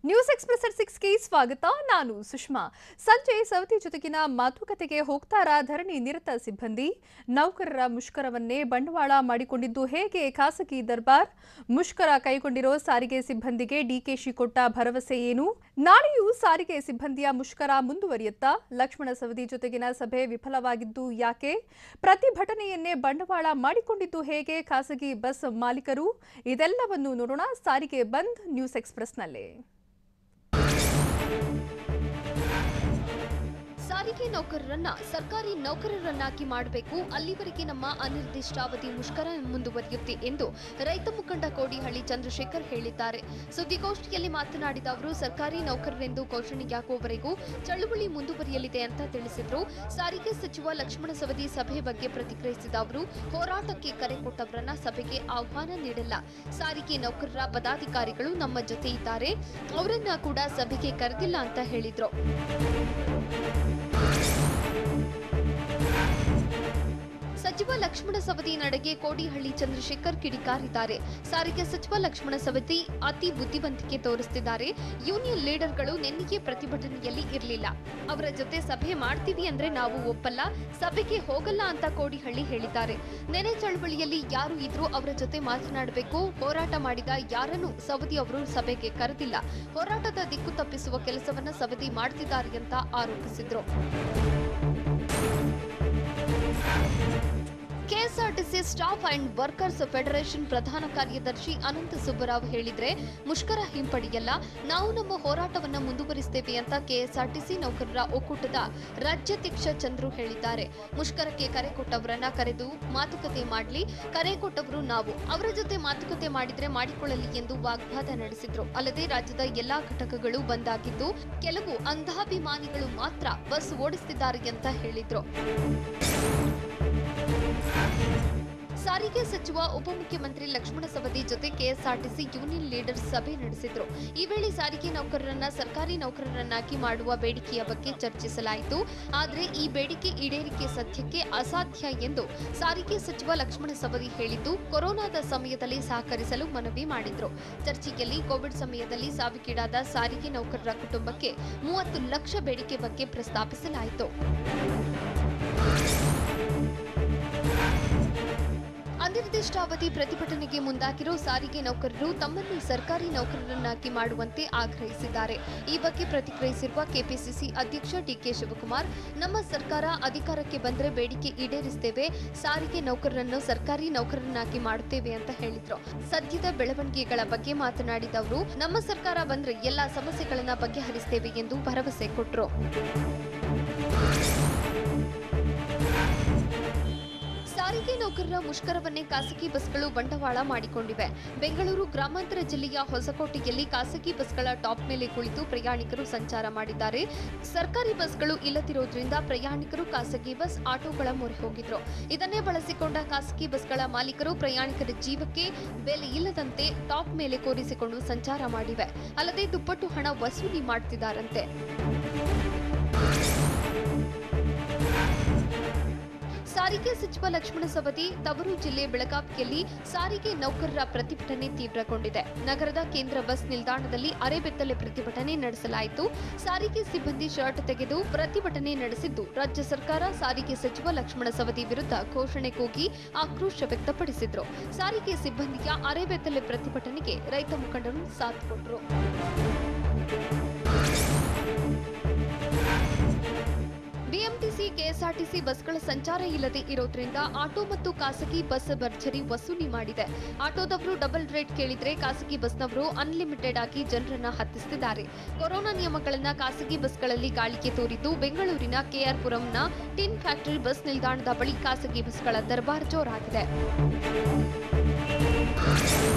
News express at 6ಗೆ ಸ್ವಾಗತ. ನಾನು ಸುಷ್ಮಾ. ಸಂಜೆ ಸವತಿ ಜೊತೆಗಿನ ಮಾತುಕತೆಗೆ ಹೋಗ್ತಾರಾ ಧರಣಿ ನಿರತ ಸಿಬ್ಬಂದಿ? ನೌಕರರ ಮುಷ್ಕರವನ್ನೇ ಬಂಡವಾಳ ಮಾಡಿಕೊಂಡಿದ್ದು ಹೇಗೆ ಖಾಸಗಿ ದರ್ಬಾರ್? ಮುಷ್ಕರ ಕೈಗೊಂಡಿರೋ ಸಾರಿಗೆ ಸಿಬ್ಬಂದಿಗೆ ಡಿಕೆಶಿ ಕೊಟ್ಟ ಭರವಸೆ ಏನು? ನಾಳೆಯೂ ಸಾರಿಗೆ ಸಿಬ್ಬಂದಿಯ ಮುಷ್ಕರ ಮುಂದುವರಿಯುತ್ತಾ? ಲಕ್ಷ್ಮಣ ಸವದಿ ಜೊತೆಗಿನ ಸಭೆ ವಿಫಲವಾಗಿದ್ದು ಯಾಕೆ? ಪ್ರತಿಭಟನೆಯನ್ನೇ ಬಂಡವಾಳ ಮಾಡಿಕೊಂಡಿದ್ದು ಹೇಗೆ ಖಾಸಗಿ ಬಸ್ ಮಾಲೀಕರು? ಇದೆಲ್ಲವನ್ನು ನೋಡೋಣ ಸಾರಿಗೆ ಬಂದ್ ನ್ಯೂಸ್ ಎಕ್ಸ್‌ಪ್ರೆಸ್‌ನಲ್ಲಿ. ಸಾರಿಗೆ ನೌಕರರನ್ನ ಸರ್ಕಾರಿ ನೌಕರರನ್ನಾಗಿ ಮಾಡಬೇಕು, ಅಲ್ಲಿವರೆಗೆ ನಮ್ಮ ಅನಿರ್ದಿಷ್ಟಾವಧಿ ಮುಷ್ಕರ ಮುಂದುವರಿಯುತ್ತೆ ಎಂದು ರೈತ ಮುಖಂಡ ಕೋಡಿಹಳ್ಳಿ ಚಂದ್ರಶೇಖರ್ ಹೇಳಿದ್ದಾರೆ. ಸುದ್ದಿಗೋಷ್ಠಿಯಲ್ಲಿ ಮಾತನಾಡಿದ ಅವರು, ಸರ್ಕಾರಿ ನೌಕರರೆಂದು ಘೋಷಣೆಯಾಗುವವರೆಗೂ ಚಳುವಳಿ ಮುಂದುವರಿಯಲಿದೆ ಅಂತ ತಿಳಿಸಿದ್ರು. ಸಾರಿಗೆ ಸಚಿವ ಲಕ್ಷ್ಮಣ ಸವದಿ ಸಭೆ ಬಗ್ಗೆ ಪ್ರತಿಕ್ರಿಯಿಸಿದ ಅವರು, ಹೋರಾಟಕ್ಕೆ ಕರೆ ಕೊಟ್ಟವರನ್ನ ಸಭೆಗೆ ಆಹ್ವಾನ ನೀಡಲ್ಲ. ಸಾರಿಗೆ ನೌಕರರ ಪದಾಧಿಕಾರಿಗಳು ನಮ್ಮ ಜೊತೆ ಇದ್ದಾರೆ, ಅವರನ್ನ ಕೂಡ ಸಭೆಗೆ ಕರೆದಿಲ್ಲ ಅಂತ ಹೇಳಿದ್ರು. ಸಚಿವ ಲಕ್ಷ್ಮಣ ಸವದಿ ನಡೆಗೆ ಕೋಡಿಹಳ್ಳಿ ಚಂದ್ರಶೇಖರ್ ಕಿಡಿಕಾರಿದ್ದಾರೆ. ಸಾರಿಗೆ ಸಚಿವ ಲಕ್ಷ್ಮಣ ಸವದಿ ಅತಿ ಬುದ್ಧಿವಂತಿಕೆ ತೋರಿಸುತ್ತಿದ್ದಾರೆ. ಯೂನಿಯನ್ ಲೀಡರ್ಗಳು ನೆನ್ನೆಗೆ ಪ್ರತಿಭಟನೆಯಲ್ಲಿ ಇರಲಿಲ್ಲ. ಅವರ ಜೊತೆ ಸಭೆ ಮಾಡ್ತೀವಿ ಅಂದ್ರೆ ನಾವು ಒಪ್ಪಲ್ಲ, ಸಭೆಗೆ ಹೋಗಲ್ಲ ಅಂತ ಕೋಡಿಹಳ್ಳಿ ಹೇಳಿದ್ದಾರೆ. ನೆನೆ ಚಳವಳಿಯಲ್ಲಿ ಯಾರು ಇದ್ರೂ ಅವರ ಜೊತೆ ಮಾತನಾಡಬೇಕು. ಹೋರಾಟ ಮಾಡಿದ ಯಾರನ್ನೂ ಸವದಿ ಅವರು ಸಭೆಗೆ ಕರೆದಿಲ್ಲ. ಹೋರಾಟದ ದಿಕ್ಕು ತಪ್ಪಿಸುವ ಕೆಲಸವನ್ನ ಸವದಿ ಮಾಡ್ತಿದ್ದಾರೆ ಅಂತ ಆರೋಪಿಸಿದ್ರು. KSRTC staff and workers federation ಪ್ರಧಾನ ಕಾರ್ಯದರ್ಶಿ ಅನಂತ ಸುಬ್ಬರಾವ್ ಹೇಳಿದ್ರೆ, ಮುಷ್ಕರ ಹಿಂಪಡೆಯಲ್ಲ, ನಾವು ನಮ್ಮ ಹೋರಾಟವನ್ನು ಮುಂದುವರಿಸುತ್ತೇವೆ ಅಂತ ಕೆಎಸ್ಆರ್ಟಿಸಿ ನೌಕರರ ಒಕ್ಕೂಟದ ರಾಜ್ಯಾಧ್ಯಕ್ಷ ಚಂದ್ರು ಹೇಳಿದ್ದಾರೆ. ಮುಷ್ಕರಕ್ಕೆ ಕರೆ ಕೊಟ್ಟವರನ್ನ ಕರೆದು ಮಾತುಕತೆ ಮಾಡಲಿ, ಕರೆ ಕೊಟ್ಟವರು ನಾವು, ಅವರ ಜೊತೆ ಮಾತುಕತೆ ಮಾಡಿದ್ರೆ ಮಾಡಿಕೊಳ್ಳಲಿ ಎಂದು ವಾಗ್ವಾದ ನಡೆಸಿದ್ರು. ಅಲ್ಲದೆ ರಾಜ್ಯದ ಎಲ್ಲಾ ಘಟಕಗಳು ಬಂದ್ ಆಗಿದ್ದು, ಕೆಲವು ಅಂಧಾಭಿಮಾನಿಗಳು ಮಾತ್ರ ಬಸ್ ಓಡಿಸುತ್ತಿದ್ದಾರೆ ಅಂತ ಹೇಳಿದ್ರು. ಸಾರಿಗೆ ಸಚಿವ ಉಪಮುಖ್ಯಮಂತ್ರಿ ಲಕ್ಷ್ಮಣ ಸವದಿ ಜೊತೆ ಕೆಎಸ್ಆರ್ಟಿಸಿ ಯೂನಿಯನ್ ಲೀಡರ್ಸ್ ಸಭೆ ನಡೆಸಿದ್ರು. ಈ ವೇಳೆ ಸಾರಿಗೆ ನೌಕರರನ್ನ ಸರ್ಕಾರಿ ನೌಕರರನ್ನಾಗಿ ಮಾಡುವ ಬೇಡಿಕೆಯ ಬಗ್ಗೆ ಚರ್ಚಿಸಲಾಯಿತು. ಆದರೆ ಈ ಬೇಡಿಕೆ ಈಡೇರಿಕೆ ಸದ್ಯಕ್ಕೆ ಅಸಾಧ್ಯ ಎಂದು ಸಾರಿಗೆ ಸಚಿವ ಲಕ್ಷ್ಮಣ ಸವದಿ ಹೇಳಿದ್ದು, ಕೊರೋನಾದ ಸಮಯದಲ್ಲಿ ಸಹಕರಿಸಲು ಮನವಿ ಮಾಡಿದ್ರು. ಚರ್ಚೆಯಲ್ಲಿ ಕೋವಿಡ್ ಸಮಯದಲ್ಲಿ ಸಾವಿಗೀಡಾದ ಸಾರಿಗೆ ನೌಕರರ ಕುಟುಂಬಕ್ಕೆ 30 ಲಕ್ಷ ಬೇಡಿಕೆ ಬಗ್ಗೆ ಪ್ರಸ್ತಾಪಿಸಲಾಯಿತು. ಅನಿರ್ದಿಷ್ಟಾವಧಿ ಪ್ರತಿಭಟನೆಗೆ ಮುಂದಾಗಿರೋ ಸಾರಿಗೆ ನೌಕರರು ತಮ್ಮನ್ನು ಸರ್ಕಾರಿ ನೌಕರರನ್ನಾಗಿ ಮಾಡುವಂತೆ ಆಗ್ರಹಿಸಿದ್ದಾರೆ. ಈ ಬಗ್ಗೆ ಪ್ರತಿಕ್ರಿಯಿಸಿರುವ ಕೆಪಿಸಿಸಿ ಅಧ್ಯಕ್ಷ ಡಿಕೆ ಶಿವಕುಮಾರ್, ನಮ್ಮ ಸರ್ಕಾರ ಅಧಿಕಾರಕ್ಕೆ ಬಂದರೆ ಬೇಡಿಕೆ ಈಡೇರಿಸುತ್ತೇವೆ, ಸಾರಿಗೆ ನೌಕರರನ್ನು ಸರ್ಕಾರಿ ನೌಕರರನ್ನಾಗಿ ಮಾಡುತ್ತೇವೆ ಅಂತ ಹೇಳಿದ್ರು. ಸದ್ಯದ ಬೆಳವಣಿಗೆಗಳ ಬಗ್ಗೆ ಮಾತನಾಡಿದ ಅವರು, ನಮ್ಮ ಸರ್ಕಾರ ಬಂದ್ರೆ ಎಲ್ಲಾ ಸಮಸ್ಯೆಗಳನ್ನ ಬಗೆಹರಿಸುತ್ತೇವೆ ಎಂದು ಭರವಸೆ ಕೊಟ್ಟರು. ಸಾರಿಗೆ ನೌಕರರ ಮುಷ್ಕರವನ್ನೇ ಖಾಸಗಿ ಬಸ್ಗಳು ಬಂಡವಾಳ ಮಾಡಿಕೊಂಡಿವೆ. ಬೆಂಗಳೂರು ಗ್ರಾಮಾಂತರ ಜಿಲ್ಲೆಯ ಹೊಸಕೋಟೆಯಲ್ಲಿ ಖಾಸಗಿ ಬಸ್ಗಳ ಟಾಪ್ ಮೇಲೆ ಕುಳಿತು ಪ್ರಯಾಣಿಕರು ಸಂಚಾರ ಮಾಡಿದ್ದಾರೆ. ಸರ್ಕಾರಿ ಬಸ್ಗಳು ಇಲ್ಲದಿರೋದ್ರಿಂದ ಪ್ರಯಾಣಿಕರು ಖಾಸಗಿ ಬಸ್, ಆಟೋಗಳ ಮೊರೆ ಹೋಗಿದ್ರು. ಇದನ್ನೇ ಬಳಸಿಕೊಂಡ ಖಾಸಗಿ ಬಸ್ಗಳ ಮಾಲೀಕರು ಪ್ರಯಾಣಿಕರ ಜೀವಕ್ಕೆ ಬೆಲೆ ಇಲ್ಲದಂತೆ ಟಾಪ್ ಮೇಲೆ ಕೂರಿಸಿಕೊಂಡು ಸಂಚಾರ ಮಾಡಿವೆ. ಅಲ್ಲದೆ ದುಪ್ಪಟ್ಟು ಹಣ ವಸೂಲಿ ಮಾಡ್ತಿದ್ದಾರಂತೆ. ಸಾರಿಗೆ ಸಚಿವ ಲಕ್ಷ್ಮಣ ಸವದಿ ತವರು ಜಿಲ್ಲೆ ಬೆಳಗಾವಿಯಲ್ಲಿ ಸಾರಿಗೆ ನೌಕರರ ಪ್ರತಿಭಟನೆ ತೀವ್ರಗೊಂಡಿದೆ. ನಗರದ ಕೇಂದ್ರ ಬಸ್ ನಿಲ್ದಾಣದಲ್ಲಿ ಅರೆಬೆತ್ತಲೆ ಪ್ರತಿಭಟನೆ ನಡೆಸಲಾಯಿತು. ಸಾರಿಗೆ ಸಿಬ್ಬಂದಿ ಶರ್ಟ್ ತೆಗೆದು ಪ್ರತಿಭಟನೆ ನಡೆಸಿದ್ದು, ರಾಜ್ಯ ಸರ್ಕಾರ ಸಾರಿಗೆ ಸಚಿವ ಲಕ್ಷ್ಮಣ ಸವದಿ ವಿರುದ್ಧ ಘೋಷಣೆ ಕೂಗಿ ಆಕ್ರೋಶ ವ್ಯಕ್ತಪಡಿಸಿದ್ರು. ಸಾರಿಗೆ ಸಿಬ್ಬಂದಿಯ ಅರೆಬೆತ್ತಲೆ ಪ್ರತಿಭಟನೆಗೆ ರೈತ ಮುಖಂಡರು ಸಾಥ್ ಕೊಟ್ಟರು. ಬಿಎಂಟಿಸಿ, ಕೆಎಸ್ಆರ್ಟಿಸಿ ಬಸ್ಗಳ ಸಂಚಾರ ಇಲ್ಲದೆ ಇರೋದ್ರಿಂದ ಆಟೋ ಮತ್ತು ಖಾಸಗಿ ಬಸ್ ಭರ್ಜರಿ ವಸೂಲಿ ಮಾಡಿದೆ. ಆಟೋದವರು ಡಬಲ್ ರೇಟ್ ಕೇಳಿದ್ರೆ ಖಾಸಗಿ ಬಸ್ನವರು ಅನ್ಲಿಮಿಟೆಡ್ ಆಗಿ ಜನರನ್ನ ಹತ್ತಿಸುತ್ತಿದ್ದಾರೆ. ಕೊರೋನಾ ನಿಯಮಗಳನ್ನ ಖಾಸಗಿ ಬಸ್ಗಳಲ್ಲಿ ಗಾಳಿಗೆ ತೋರಿದ್ದು, ಬೆಂಗಳೂರಿನ ಕೆಆರ್ ಪುರಂನ ಟಿನ್ ಫ್ಯಾಕ್ಟರಿ ಬಸ್ ನಿಲ್ದಾಣದ ಬಳಿ ಖಾಸಗಿ ಬಸ್ಗಳ ದರ್ಬಾರ್ ಜೋರಾಗಿದೆ.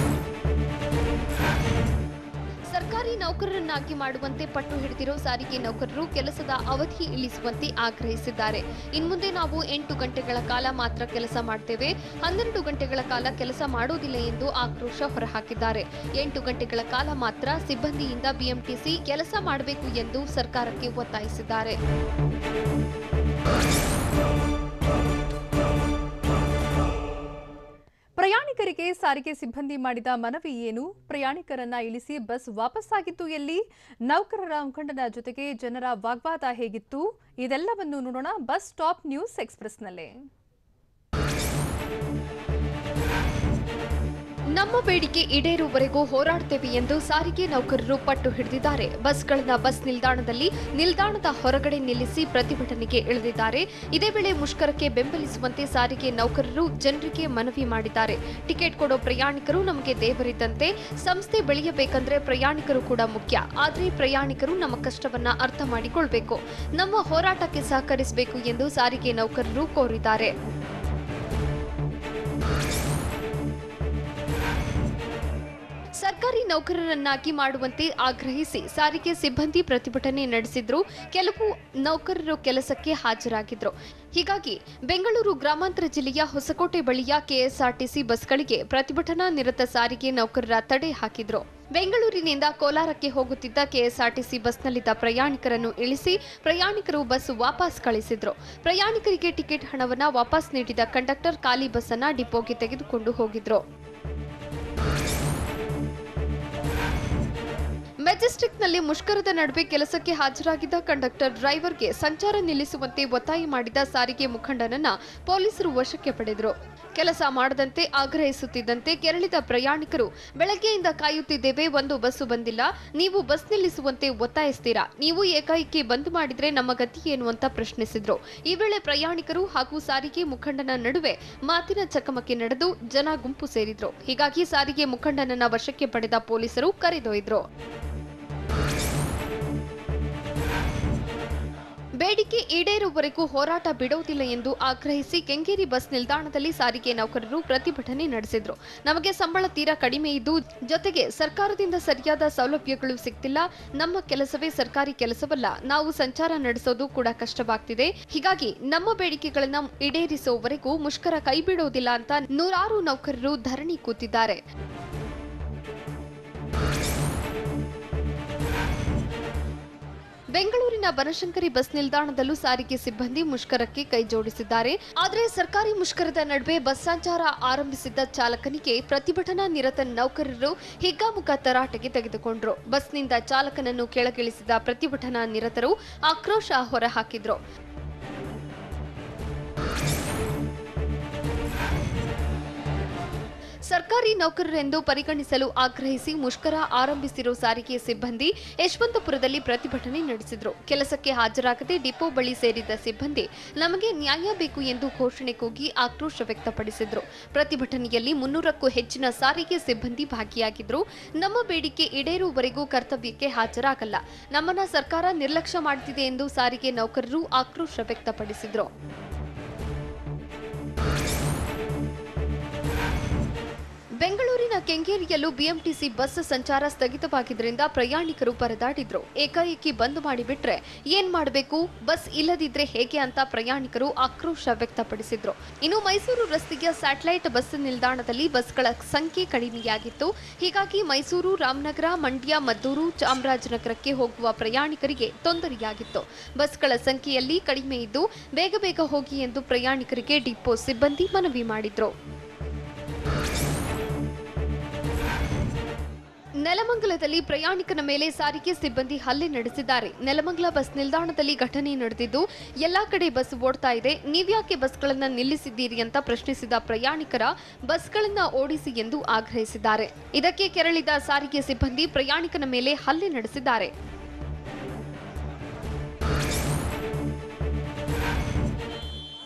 ಸರ್ಕಾರಿ ನೌಕರರನ್ನಾಗಿ ಮಾಡುವಂತೆ ಪಟ್ಟು ಹಿಡಿದಿರೋ ಸಾರಿಗೆ ನೌಕರರು ಕೆಲಸದ ಅವಧಿ ಇಳಿಸುವಂತೆ ಆಗ್ರಹಿಸಿದ್ದಾರೆ. ಇನ್ಮುಂದೆ ನಾವು 8 ಗಂಟೆಗಳ ಕಾಲ ಮಾತ್ರ ಕೆಲಸ ಮಾಡ್ತೇವೆ, 12 ಗಂಟೆಗಳ ಕಾಲ ಕೆಲಸ ಮಾಡೋದಿಲ್ಲ ಎಂದು ಆಕ್ರೋಶ ಹೊರಹಾಕಿದ್ದಾರೆ. 8 ಗಂಟೆಗಳ ಕಾಲ ಮಾತ್ರ ಸಿಬ್ಬಂದಿಯಿಂದ ಬಿಎಂಟಿಸಿ ಕೆಲಸ ಮಾಡಬೇಕು ಎಂದು ಸರ್ಕಾರಕ್ಕೆ ಒತ್ತಾಯಿಸಿದ್ದಾರೆ. ಪ್ರಯಾಣಿಕರಿಗೆ ಸಾರಿಗೆ ಸಿಬ್ಬಂದಿ ಮಾಡಿದ ಮನವಿ ಏನು? ಪ್ರಯಾಣಿಕರನ್ನ ಇಳಿಸಿ ಬಸ್ ವಾಪಸ್ಸಾಗಿದ್ದು ಎಲ್ಲಿ? ನೌಕರರ ಮುಖಂಡನ ಜೊತೆಗೆ ಜನರ ವಾಗ್ವಾದ ಹೇಗಿತ್ತು? ಇದೆಲ್ಲವನ್ನು ನೋಡೋಣ ಬಸ್ ಸ್ಟಾಪ್ ನ್ಯೂಸ್ ಎಕ್ಸ್‌ಪ್ರೆಸ್‌ನಲ್ಲಿ. ನಮ್ಮ ಬೇಡಿಕೆ ಈಡೇರುವವರೆಗೂ ಹೋರಾಡ್ತೇವೆ ಎಂದು ಸಾರಿಗೆ ನೌಕರರು ಪಟ್ಟು ಹಿಡಿದಿದ್ದಾರೆ. ಬಸ್ಗಳನ್ನ ಬಸ್ ನಿಲ್ದಾಣದಲ್ಲಿ ನಿಲ್ದಾಣದ ಹೊರಗಡೆ ನಿಲ್ಲಿಸಿ ಪ್ರತಿಭಟನೆಗೆ ಇಳಿದಿದ್ದಾರೆ. ಇದೇ ವೇಳೆ ಮುಷ್ಕರಕ್ಕೆ ಬೆಂಬಲಿಸುವಂತೆ ಸಾರಿಗೆ ನೌಕರರು ಜನರಿಗೆ ಮನವಿ ಮಾಡಿದ್ದಾರೆ. ಟಿಕೆಟ್ ಕೊಡೋ ಪ್ರಯಾಣಿಕರು ನಮಗೆ ದೇವರಿದ್ದಂತೆ. ಸಂಸ್ಥೆ ಬೆಳೆಯಬೇಕಂದ್ರೆ ಪ್ರಯಾಣಿಕರು ಕೂಡ ಮುಖ್ಯ. ಆದರೆ ಪ್ರಯಾಣಿಕರು ನಮ್ಮ ಕಷ್ಟವನ್ನ ಅರ್ಥ ಮಾಡಿಕೊಳ್ಬೇಕು. ನಮ್ಮ ಹೋರಾಟಕ್ಕೆ ಸಹಕರಿಸಬೇಕು ಎಂದು ಸಾರಿಗೆ ನೌಕರರು ಕೋರಿದ್ದಾರೆ. ಸರ್ಕಾರಿ ನೌಕರರನ್ನಾಗಿ ಮಾಡುವಂತೆ ಆಗ್ರಹಿಸಿ ಸಾರಿಗೆ ಸಿಬ್ಬಂದಿ ಪ್ರತಿಭಟನೆ ನಡೆಸಿದ್ರು. ಕೆಲವು ನೌಕರರು ಕೆಲಸಕ್ಕೆ ಹಾಜರಾಗಿದ್ರು. ಹೀಗಾಗಿ ಬೆಂಗಳೂರು ಗ್ರಾಮಾಂತರ ಜಿಲ್ಲೆಯ ಹೊಸಕೋಟೆ ಬಳಿಯ ಕೆಎಸ್ಆರ್ಟಿಸಿ ಬಸ್ಗಳಿಗೆ ಪ್ರತಿಭಟನಾ ನಿರತ ಸಾರಿಗೆ ನೌಕರರ ತಡೆ ಹಾಕಿದ್ರು. ಬೆಂಗಳೂರಿನಿಂದ ಕೋಲಾರಕ್ಕೆ ಹೋಗುತ್ತಿದ್ದ ಕೆಎಸ್ಆರ್ಟಿಸಿ ಬಸ್ನಲ್ಲಿದ್ದ ಪ್ರಯಾಣಿಕರನ್ನು ಇಳಿಸಿ ಪ್ರಯಾಣಿಕರು ಬಸ್ ವಾಪಸ್ ಕಳಿಸಿದ್ರು. ಪ್ರಯಾಣಿಕರಿಗೆ ಟಿಕೆಟ್ ಹಣವನ್ನ ವಾಪಸ್ ನೀಡಿದ ಕಂಡಕ್ಟರ್ ಖಾಲಿ ಬಸ್ ಅನ್ನ ಡಿಪೋಗೆ ತೆಗೆದುಕೊಂಡು ಹೋಗಿದ್ರು. ಮೆಜೆಸ್ಟಿಕ್ನಲ್ಲಿ ಮುಷ್ಕರದ ನಡುವೆ ಕೆಲಸಕ್ಕೆ ಹಾಜರಾಗಿದ್ದ ಕಂಡಕ್ಟರ್ ಡ್ರೈವರ್ಗೆ ಸಂಚಾರ ನಿಲ್ಲಿಸುವಂತೆ ಒತ್ತಾಯ ಮಾಡಿದ ಸಾರಿಗೆ ಮುಖಂಡನನ್ನ ಪೊಲೀಸರು ವಶಕ್ಕೆ ಪಡೆದರು. ಕೆಲಸ ಮಾಡದಂತೆ ಆಗ್ರಹಿಸುತ್ತಿದ್ದಂತೆ ಕೆರಳಿದ ಪ್ರಯಾಣಿಕರು, ಬೆಳಗ್ಗೆಯಿಂದ ಕಾಯುತ್ತಿದ್ದೇವೆ, ಒಂದು ಬಸ್ಸು ಬಂದಿಲ್ಲ, ನೀವು ಬಸ್ ನಿಲ್ಲಿಸುವಂತೆ ಒತ್ತಾಯಿಸ್ತೀರಾ, ನೀವು ಏಕಾಏಕಿ ಬಂದ್ ಮಾಡಿದ್ರೆ ನಮ್ಮ ಗತಿ ಏನು ಅಂತ ಪ್ರಶ್ನಿಸಿದ್ರು. ಈ ವೇಳೆ ಪ್ರಯಾಣಿಕರು ಹಾಗೂ ಸಾರಿಗೆ ಮುಖಂಡನ ನಡುವೆ ಮಾತಿನ ಚಕಮಕಿ ನಡೆದು ಜನ ಗುಂಪು ಸೇರಿದ್ರು. ಹೀಗಾಗಿ ಸಾರಿಗೆ ಮುಖಂಡನನ್ನ ವಶಕ್ಕೆ ಪಡೆದ ಪೊಲೀಸರು ಕರೆದೊಯ್ದ್ರು. ಬೇಡಿಕೆ ಈಡೇರುವವರೆಗೂ ಹೋರಾಟ ಬಿಡುವುದಿಲ್ಲ ಎಂದು ಆಗ್ರಹಿಸಿ ಕೆಂಗೇರಿ ಬಸ್ ನಿಲ್ದಾಣದಲ್ಲಿ ಸಾರಿಗೆ ನೌಕರರು ಪ್ರತಿಭಟನೆ ನಡೆಸಿದ್ರು. ನಮಗೆ ಸಂಬಳ ತೀರಾ ಕಡಿಮೆ ಇದ್ದು, ಜೊತೆಗೆ ಸರ್ಕಾರದಿಂದ ಸರಿಯಾದ ಸೌಲಭ್ಯಗಳು ಸಿಗ್ತಿಲ್ಲ, ನಮ್ಮ ಕೆಲಸವೇ ಸರ್ಕಾರಿ ಕೆಲಸವಲ್ಲ, ನಾವು ಸಂಚಾರ ನಡೆಸೋದು ಕೂಡ ಕಷ್ಟವಾಗ್ತಿದೆ. ಹೀಗಾಗಿ ನಮ್ಮ ಬೇಡಿಕೆಗಳನ್ನ ಈಡೇರಿಸುವವರೆಗೂ ಮುಷ್ಕರ ಕೈಬಿಡುವುದಿಲ್ಲ ಅಂತ ನೂರಾರು ನೌಕರರು ಧರಣಿ ಕೂತಿದ್ದಾರೆ. ಬೆಂಗಳೂರಿನ ಬನಶಂಕರಿ ಬಸ್ ನಿಲ್ದಾಣದಲ್ಲೂ ಸಾರಿಗೆ ಸಿಬ್ಬಂದಿ ಮುಷ್ಕರಕ್ಕೆ ಕೈಜೋಡಿಸಿದ್ದಾರೆ. ಆದರೆ ಸರ್ಕಾರಿ ಮುಷ್ಕರದ ನಡುವೆ ಬಸ್ ಸಂಚಾರ ಆರಂಭಿಸಿದ್ದ ಚಾಲಕನಿಗೆ ಪ್ರತಿಭಟನಾ ನಿರತ ನೌಕರರು ಹಿಗ್ಗಾಮುಗ್ಗಾ ತರಾಟೆಗೆ ತೆಗೆದುಕೊಂಡರು. ಬಸ್ನಿಂದ ಚಾಲಕನನ್ನು ಕೆಳಗಿಳಿಸಿದ ಪ್ರತಿಭಟನಾ ನಿರತರು ಆಕ್ರೋಶ ಹೊರಹಾಕಿದ್ರು. ಸರ್ಕಾರಿ ನೌಕರರೆಂದು ಪರಿಗಣಿಸಲು ಆಗ್ರಹಿಸಿ ಮುಷ್ಕರ ಆರಂಭಿಸಿರುವ ಸಾರಿಗೆ ಸಿಬ್ಬಂದಿ ಯಶವಂತಪುರದಲ್ಲಿ ಪ್ರತಿಭಟನೆ ನಡೆಸಿದರು. ಕೆಲಸಕ್ಕೆ ಹಾಜರಾಗದೆ ಡಿಪೋ ಬಳಿ ಸೇರಿದ ಸಿಬ್ಬಂದಿ ನಮಗೆ ನ್ಯಾಯ ಬೇಕು ಎಂದು ಘೋಷಣೆ ಕೂಗಿ ಆಕ್ರೋಶ ವ್ಯಕ್ತಪಡಿಸಿದರು. ಪ್ರತಿಭಟನೆಯಲ್ಲಿ 300ಕ್ಕೂ ಹೆಚ್ಚಿನ ಸಾರಿಗೆ ಸಿಬ್ಬಂದಿ ಭಾಗಿಯಾಗಿದ್ದರು. ನಮ್ಮ ಬೇಡಿಕೆ ಈಡೇರುವವರೆಗೂ ಕರ್ತವ್ಯಕ್ಕೆ ಹಾಜರಾಗಲ್ಲ, ನಮ್ಮನ್ನ ಸರ್ಕಾರ ನಿರ್ಲಕ್ಷ್ಯ ಮಾಡುತ್ತಿದೆ ಎಂದು ಸಾರಿಗೆ ನೌಕರರು ಆಕ್ರೋಶ ವ್ಯಕ್ತಪಡಿಸಿದರು. ಬೆಂಗಳೂರಿನ ಕೆಂಗೇರಿಯಲ್ಲೂ ಬಿಎಂಟಿಸಿ ಬಸ್ ಸಂಚಾರ ಸ್ಥಗಿತವಾಗಿದ್ದರಿಂದ ಪ್ರಯಾಣಿಕರು ಪರದಾಡಿದ್ರು. ಏಕಾಏಕಿ ಬಂದ್ ಮಾಡಿಬಿಟ್ರೆ ಏನ್ ಮಾಡಬೇಕು, ಬಸ್ ಇಲ್ಲದಿದ್ರೆ ಹೇಗೆ ಅಂತ ಪ್ರಯಾಣಿಕರು ಆಕ್ರೋಶ ವ್ಯಕ್ತಪಡಿಸಿದ್ರು. ಇನ್ನು ಮೈಸೂರು ರಸ್ತೆಯ ಸ್ಯಾಟಲೈಟ್ ಬಸ್ ನಿಲ್ದಾಣದಲ್ಲಿ ಬಸ್ಗಳ ಸಂಖ್ಯೆ ಕಡಿಮೆಯಾಗಿತ್ತು. ಹೀಗಾಗಿ ಮೈಸೂರು, ರಾಮನಗರ, ಮಂಡ್ಯ, ಮದ್ದೂರು, ಚಾಮರಾಜನಗರಕ್ಕೆ ಹೋಗುವ ಪ್ರಯಾಣಿಕರಿಗೆ ತೊಂದರೆಯಾಗಿತ್ತು. ಬಸ್ಗಳ ಸಂಖ್ಯೆಯಲ್ಲಿ ಕಡಿಮೆ ಇದ್ದು ಬೇಗ ಹೋಗಿ ಎಂದು ಪ್ರಯಾಣಿಕರಿಗೆ ಡಿಪೋ ಸಿಬ್ಬಂದಿ ಮನವಿ ಮಾಡಿದ್ರು. ನೆಲಮಂಗಲದಲ್ಲಿ ಪ್ರಯಾಣಿಕನ ಮೇಲೆ ಸಾರಿಗೆ ಸಿಬ್ಬಂದಿ ಹಲ್ಲೆ ನಡೆಸಿದ್ದಾರೆ. ನೆಲಮಂಗಲ ಬಸ್ ನಿಲ್ದಾಣದಲ್ಲಿ ಘಟನೆ ನಡೆದಿದ್ದು, ಎಲ್ಲಾ ಕಡೆ ಬಸ್ ಓಡ್ತಾ ಇದೆ, ನೀವ್ಯಾಕೆ ಬಸ್ಗಳನ್ನ ನಿಲ್ಲಿಸಿದ್ದೀರಿ ಅಂತ ಪ್ರಶ್ನಿಸಿದ ಪ್ರಯಾಣಿಕರ ಬಸ್ಗಳನ್ನ ಓಡಿಸಿ ಎಂದು ಆಗ್ರಹಿಸಿದ್ದಾರೆ. ಇದಕ್ಕೆ ಕೆರಳಿದ ಸಾರಿಗೆ ಸಿಬ್ಬಂದಿ ಪ್ರಯಾಣಿಕನ ಮೇಲೆ ಹಲ್ಲೆ ನಡೆಸಿದ್ದಾರೆ.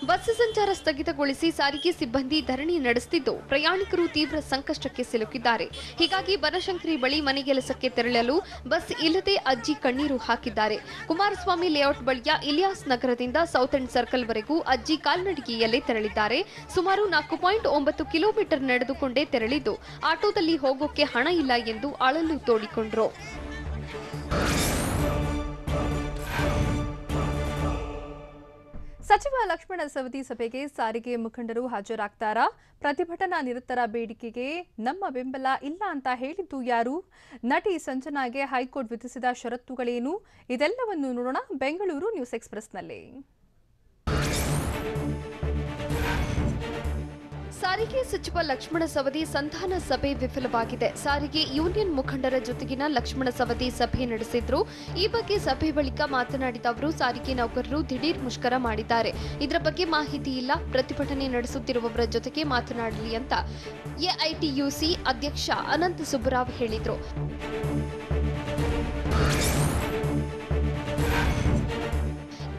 ಬಸ್ ಸಂಚಾರ ಸ್ಥಗಿತಗೊಳಿಸಿ ಸಾರಿಗೆ ಸಿಬ್ಬಂದಿ ಧರಣಿ ನಡೆಸುತ್ತಿದ್ದು, ಪ್ರಯಾಣಿಕರು ತೀವ್ರ ಸಂಕಷ್ಟಕ್ಕೆ ಸಿಲುಕಿದ್ದಾರೆ. ಹೀಗಾಗಿ ಬನಶಂಕರಿ ಬಳಿ ಮನೆಗೆಲಸಕ್ಕೆ ತೆರಳಲು ಬಸ್ ಇಲ್ಲದೆ ಅಜ್ಜಿ ಕಣ್ಣೀರು ಹಾಕಿದ್ದಾರೆ. ಕುಮಾರಸ್ವಾಮಿ ಲೇಔಟ್ ಬಳಿಯ ಇಲಿಯಾಸ್ ನಗರದಿಂದ ಸೌತ್ ಎಂಡ್ ಸರ್ಕಲ್ ವರೆಗೂ ಅಜ್ಜಿ ಕಾಲ್ನಡಿಗೆಯಲ್ಲೇ ತೆರಳಿದ್ದಾರೆ. ಸುಮಾರು 4.9 ಕಿಲೋಮೀಟರ್ ನಡೆದುಕೊಂಡೇ ತೆರಳಿದ್ದು, ಆಟೋದಲ್ಲಿ ಹೋಗೋಕೆ ಹಣ ಇಲ್ಲ ಎಂದು ಅಳಲು ತೋಡಿಕೊಂಡ್ರು. ಸಚಿವ ಲಕ್ಷ್ಮಣ ಸವದಿ ಸಭೆಗೆ ಸಾರಿಗೆ ಮುಖಂಡರು ಹಾಜರಾಗ್ತಾರಾ? ಪ್ರತಿಭಟನಾ ನಿರತರ ಬೇಡಿಕೆಗೆ ನಮ್ಮ ಬೆಂಬಲ ಇಲ್ಲ ಅಂತ ಹೇಳಿದ್ದು ಯಾರು? ನಟಿ ಸಂಜನಾಗೆ ಹೈಕೋರ್ಟ್ ವಿಧಿಸಿದ ಷರತ್ತುಗಳೇನು? ಇದೆಲ್ಲವನ್ನು ನೋಡೋಣ ಬೆಂಗಳೂರು ನ್ಯೂಸ್ ಎಕ್ಸ್‌ಪ್ರೆಸ್‌ನಲ್ಲಿ. ಸಾರಿಗೆ ಸಚಿವ ಲಕ್ಷ್ಮಣ ಸವದಿ ಸಂಧಾನ ಸಭೆ ವಿಫಲವಾಗಿದೆ. ಸಾರಿಗೆ ಯೂನಿಯನ್ ಮುಖಂಡರ ಜೊತೆಗಿನ ಲಕ್ಷ್ಮಣ ಸವದಿ ಸಭೆ ನಡೆಸಿದ್ರು. ಈ ಬಗ್ಗೆ ಸಭೆ ಬಳಿಕ ಮಾತನಾಡಿದ ಅವರು, ಸಾರಿಗೆ ನೌಕರರು ದಿಢೀರ್ ಮುಷ್ಕರ ಮಾಡಿದ್ದಾರೆ. ಇದರ ಬಗ್ಗೆ ಮಾಹಿತಿ ಇಲ್ಲ. ಪ್ರತಿಭಟನೆ ನಡೆಸುತ್ತಿರುವವರ ಜೊತೆಗೆ ಮಾತನಾಡಲಿ ಅಂತ ಎಐಟಿಯುಸಿ ಅಧ್ಯಕ್ಷ ಅನಂತ ಸುಬ್ಬರಾವ್ ಹೇಳಿದ್ರು.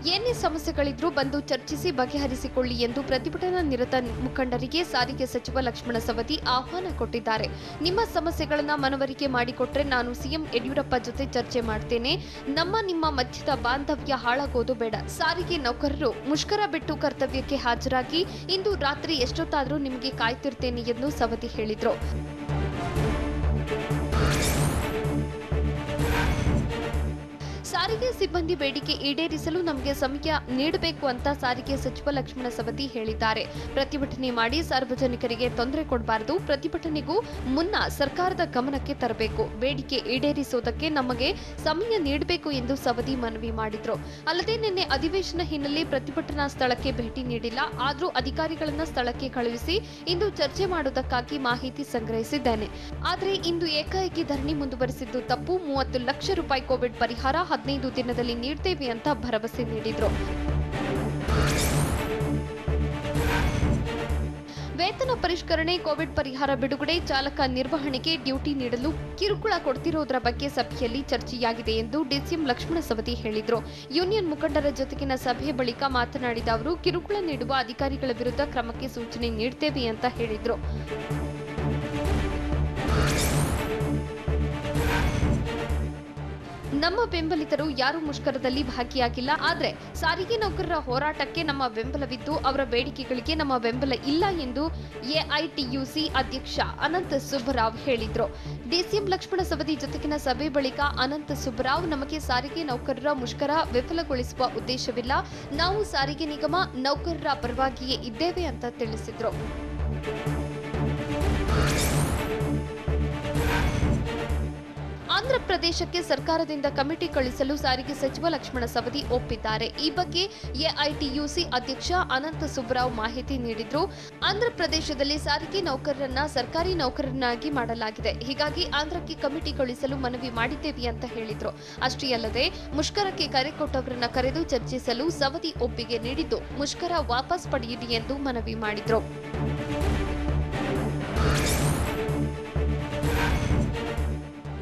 ಏನೇ ಸಮಸ್ಯೆಗಳಿದ್ರೂ ಬಂದು ಚರ್ಚಿಸಿ ಬಗೆಹರಿಸಿಕೊಳ್ಳಿ ಎಂದು ಪ್ರತಿಭಟನಾ ನಿರತ ಮುಖಂಡರಿಗೆ ಸಾರಿಗೆ ಸಚಿವ ಲಕ್ಷ್ಮಣ ಸವದಿ ಆಹ್ವಾನ ಕೊಟ್ಟಿದ್ದಾರೆ. ನಿಮ್ಮ ಸಮಸ್ಯೆಗಳನ್ನ ಮನವರಿಕೆ ಮಾಡಿಕೊಟ್ರೆ ನಾನು ಸಿಎಂ ಯಡಿಯೂರಪ್ಪ ಜೊತೆ ಚರ್ಚೆ ಮಾಡ್ತೇನೆ. ನಿಮ್ಮ ಮಧ್ಯದ ಬಾಂಧವ್ಯ ಹಾಳಾಗೋದು ಬೇಡ. ಸಾರಿಗೆ ನೌಕರರು ಮುಷ್ಕರ ಬಿಟ್ಟು ಕರ್ತವ್ಯಕ್ಕೆ ಹಾಜರಾಗಿ ಇಂದು ರಾತ್ರಿ ಎಷ್ಟೊತ್ತಾದರೂ ನಿಮಗೆ ಕಾಯ್ತಿರ್ತೇನೆ ಎಂದು ಸವದಿ ಹೇಳಿದರು. ಸಾರಿಗೆ ಸಿಬ್ಬಂದಿ ಬೇಡಿಕೆ ಈಡೇರಿಸಲು ನಮಗೆ ಸಮಯ ನೀಡಬೇಕು ಅಂತ ಸಾರಿಗೆ ಸಚಿವ ಲಕ್ಷ್ಮಣ ಸವದಿ ಹೇಳಿದ್ದಾರೆ. ಪ್ರತಿಭಟನೆ ಮಾಡಿ ಸಾರ್ವಜನಿಕರಿಗೆ ತೊಂದರೆ ಕೊಡಬಾರದು. ಪ್ರತಿಭಟನೆಗೂ ಮುನ್ನ ಸರ್ಕಾರದ ಗಮನಕ್ಕೆ ತರಬೇಕು. ಬೇಡಿಕೆ ಈಡೇರಿಸುವುದಕ್ಕೆ ನಮಗೆ ಸಮಯ ನೀಡಬೇಕು ಎಂದು ಸವದಿ ಮನವಿ ಮಾಡಿದ್ರು. ಅಲ್ಲದೆ ನಿನ್ನೆ ಅಧಿವೇಶನ ಹಿನ್ನೆಲೆ ಪ್ರತಿಭಟನಾ ಸ್ಥಳಕ್ಕೆ ಭೇಟಿ ನೀಡಿಲ್ಲ. ಆದರೂ ಅಧಿಕಾರಿಗಳನ್ನ ಸ್ಥಳಕ್ಕೆ ಕಳುಹಿಸಿ ಇಂದು ಚರ್ಚೆ ಮಾಡುವುದಕ್ಕಾಗಿ ಮಾಹಿತಿ ಸಂಗ್ರಹಿಸಿದ್ದೇನೆ. ಆದರೆ ಇಂದು ಏಕಾಏಕಿ ಧರಣಿ ಮುಂದುವರೆಸಿದ್ದು ತಪ್ಪು. 30 ಲಕ್ಷ ರೂಪಾಯಿ ಕೋವಿಡ್ ಪರಿಹಾರ 15 ದಿನದಲ್ಲಿ ನೀಡ್ತೇವೆ ಅಂತ ಭರವಸೆ ನೀಡಿದ್ರು. ವೇತನ ಪರಿಷ್ಕರಣೆ, ಕೋವಿಡ್ ಪರಿಹಾರ ಬಿಡುಗಡೆ, ಚಾಲಕ ನಿರ್ವಹಣೆಗೆ ಡ್ಯೂಟಿ ನೀಡಲು ಕಿರುಕುಳ ಕೊಡ್ತಿರೋದ್ರ ಬಗ್ಗೆ ಸಭೆಯಲ್ಲಿ ಚರ್ಚೆಯಾಗಿದೆ ಎಂದು ಡಿಸಿಎಂ ಲಕ್ಷ್ಮಣ ಸವದಿ ಹೇಳಿದರು. ಯೂನಿಯನ್ ಮುಖಂಡರ ಜೊತೆಗಿನ ಸಭೆ ಬಳಿಕ ಮಾತನಾಡಿದ ಅವರು, ಕಿರುಕುಳ ನೀಡುವ ಅಧಿಕಾರಿಗಳ ವಿರುದ್ಧ ಕ್ರಮಕ್ಕೆ ಸೂಚನೆ ನೀಡ್ತೇವೆ ಅಂತ ಹೇಳಿದರು. ನಮ್ಮ ಬೆಂಬಲಿತರು ಯಾರೂ ಮುಷ್ಕರದಲ್ಲಿ ಭಾಗಿಯಾಗಿಲ್ಲ. ಆದರೆ ಸಾರಿಗೆ ನೌಕರರ ಹೋರಾಟಕ್ಕೆ ನಮ್ಮ ಬೆಂಬಲವಿದ್ದು ಅವರ ಬೇಡಿಕೆಗಳಿಗೆ ನಮ್ಮ ಬೆಂಬಲ ಇಲ್ಲ ಎಂದು ಎಐಟಿಯುಸಿ ಅಧ್ಯಕ್ಷ ಅನಂತ ಸುಬ್ಬರಾವ್ ಹೇಳಿದರು. ಡಿಸಿಎಂ ಲಕ್ಷ್ಮಣ ಸವದಿ ಜೊತೆಗಿನ ಸಭೆ ಬಳಿಕ ಅನಂತ ಸುಬ್ಬರಾವ್, ನಮಗೆ ಸಾರಿಗೆ ನೌಕರರ ಮುಷ್ಕರ ವಿಫಲಗೊಳಿಸುವ ಉದ್ದೇಶವಿಲ್ಲ. ನಾವು ಸಾರಿಗೆ ನಿಗಮ ನೌಕರರ ಪರವಾಗಿಯೇ ಇದ್ದೇವೆ ಅಂತ ತಿಳಿಸಿದರು. ಆಂಧ್ರ ಪ್ರದೇಶಕ್ಕೆ ಸರ್ಕಾರದಿಂದ ಕಮಿಟಿ ಕಳಿಸಲು ಸಾರಿಗೆ ಸಚಿವ ಲಕ್ಷ್ಮಣ ಸವದಿ ಒಪ್ಪಿದ್ದಾರೆ. ಈ ಬಗ್ಗೆ ಎಐಟಿಯುಸಿ ಅಧ್ಯಕ್ಷ ಅನಂತ ಸುಬ್ಬರಾವ್ ಮಾಹಿತಿ ನೀಡಿದ್ರು. ಆಂಧ್ರ ಪ್ರದೇಶದಲ್ಲಿ ಸಾರಿಗೆ ನೌಕರರನ್ನ ಸರ್ಕಾರಿ ನೌಕರರನ್ನಾಗಿ ಮಾಡಲಾಗಿದೆ. ಹೀಗಾಗಿ ಆಂಧ್ರಕ್ಕೆ ಕಮಿಟಿ ಕಳಿಸಲು ಮನವಿ ಮಾಡಿದ್ದೇವೆ ಅಂತ ಹೇಳಿದ್ರು. ಅಷ್ಟೇ ಅಲ್ಲದೆ ಮುಷ್ಕರಕ್ಕೆ ಕರೆ ಕೊಟ್ಟವರನ್ನ ಕರೆದು ಚರ್ಚಿಸಲು ಸವದಿ ಒಪ್ಪಿಗೆ ನೀಡಿದ್ದು ಮುಷ್ಕರ ವಾಪಸ್ ಪಡೆಯಿರಿ ಎಂದು ಮನವಿ ಮಾಡಿದ್ರು.